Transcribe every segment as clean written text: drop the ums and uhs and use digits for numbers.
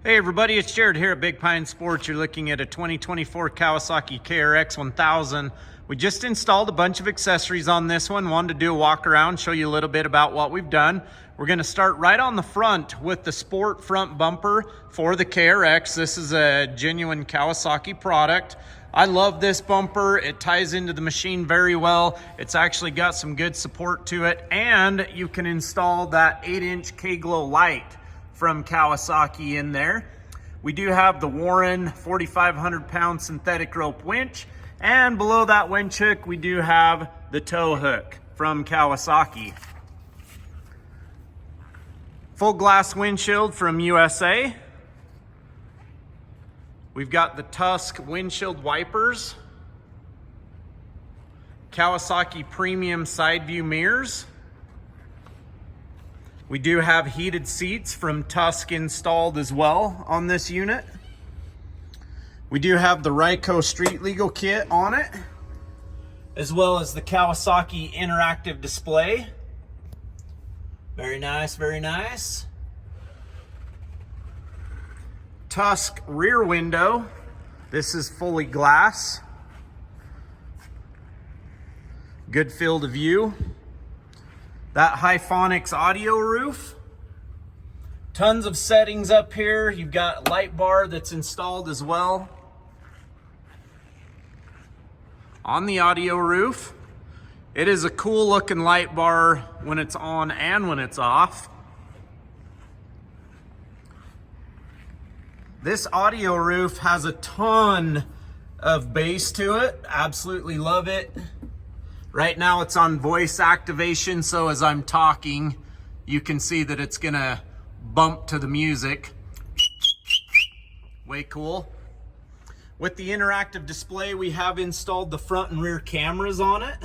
Hey everybody, it's Jared here at Big Pine Sports. You're looking at a 2024 Kawasaki KRX 1000. We just installed a bunch of accessories on this one. Wanted to do a walk around, show you a little bit about what we've done. We're going to start right on the front with the sport front bumper for the KRX. This is a genuine Kawasaki product. I love this bumper. It ties into the machine very well. It's actually got some good support to it, and you can install that 8-inch K-Glow light from Kawasaki in there. We do have the Warren 4,500 pound synthetic rope winch, and below that winch hook we do have the tow hook from Kawasaki. Full glass windshield from USA. We've got the Tusk windshield wipers, Kawasaki premium side view mirrors. We do have heated seats from Tusk installed as well on this unit. We do have the Ryko Street Legal kit on it, as well as the Kawasaki interactive display. Very nice, very nice. Tusk rear window. This is fully glass. Good field of view. That Hyphonics audio roof. Tons of settings up here. You've got a light bar that's installed as well. On the audio roof, it is a cool looking light bar when it's on and when it's off. This audio roof has a ton of bass to it. Absolutely love it. Right now it's on voice activation, so as I'm talking, you can see that it's gonna bump to the music. Way cool. With the interactive display, we have installed the front and rear cameras on it.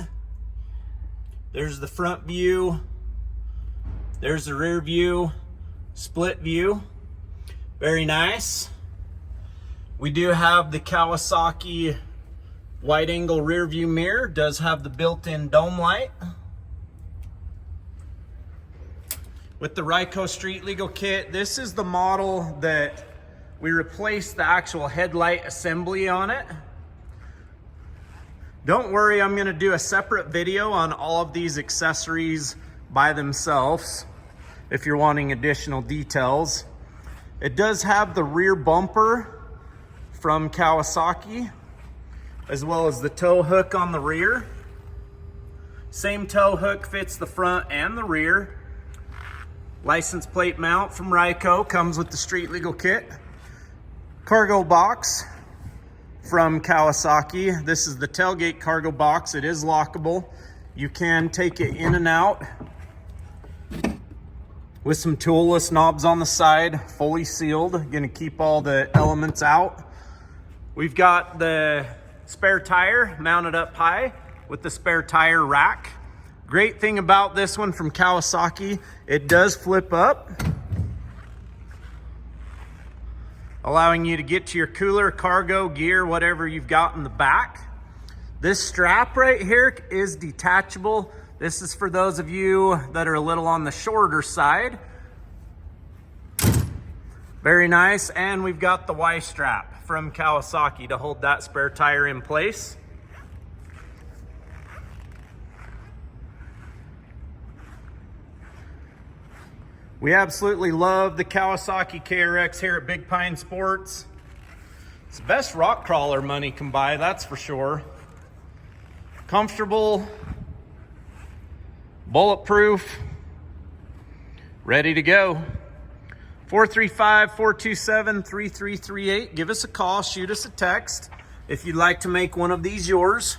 There's the front view. There's the rear view, split view. Very nice. We do have the Kawasaki wide angle rear view mirror. Does have the built-in dome light. With the Ryko Street Legal kit, this is the model that we replaced the actual headlight assembly on it. Don't worry, I'm gonna do a separate video on all of these accessories by themselves if you're wanting additional details. It does have the rear bumper from Kawasaki, as well as the tow hook on the rear. Same tow hook fits the front and the rear. License plate mount from Ryko comes with the Street Legal kit. Cargo box from Kawasaki. This is the tailgate cargo box. It is lockable. You can take it in and out with some toolless knobs on the side, fully sealed. Gonna keep all the elements out. We've got the spare tire mounted up high with the spare tire rack. Great thing about this one from Kawasaki, it does flip up, allowing you to get to your cooler, cargo, gear, whatever you've got in the back. This strap right here is detachable. This is for those of you that are a little on the shorter side. Very nice. And we've got the Y strap from Kawasaki to hold that spare tire in place. We absolutely love the Kawasaki KRX here at Big Pine Sports. It's the best rock crawler money can buy, that's for sure. Comfortable, bulletproof, ready to go. 435-427-3338. Give us a call, shoot us a text if you'd like to make one of these yours.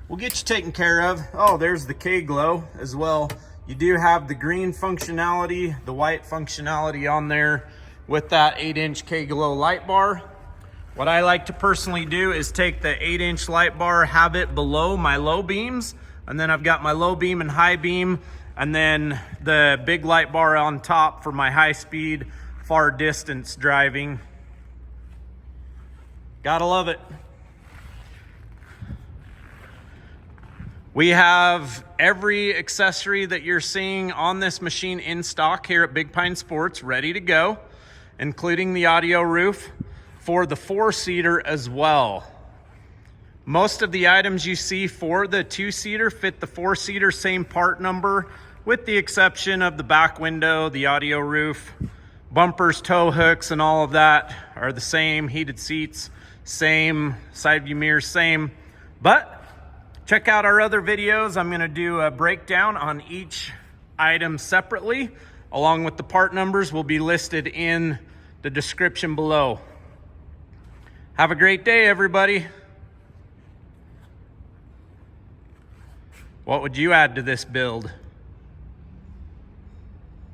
We'll get you taken care of. Oh, there's the K-Glow as well. You do have the green functionality, the white functionality on there with that 8-inch K-Glow light bar. What I like to personally do is take the 8-inch light bar, have it below my low beams, and then I've got my low beam and high beam, and then the big light bar on top for my high speed, far distance driving. Gotta love it. We have every accessory that you're seeing on this machine in stock here at Big Pine Sports, ready to go. including the audio roof for the 4-seater as well. Most of the items you see for the 2-seater fit the 4-seater, same part number, with the exception of the back window, the audio roof, bumpers, tow hooks, and all of that are the same. Heated seats, same. Side view mirrors, same. But check out our other videos. I'm going to do a breakdown on each item separately, along with the part numbers will be listed in the description below. Have a great day, everybody. What would you add to this build?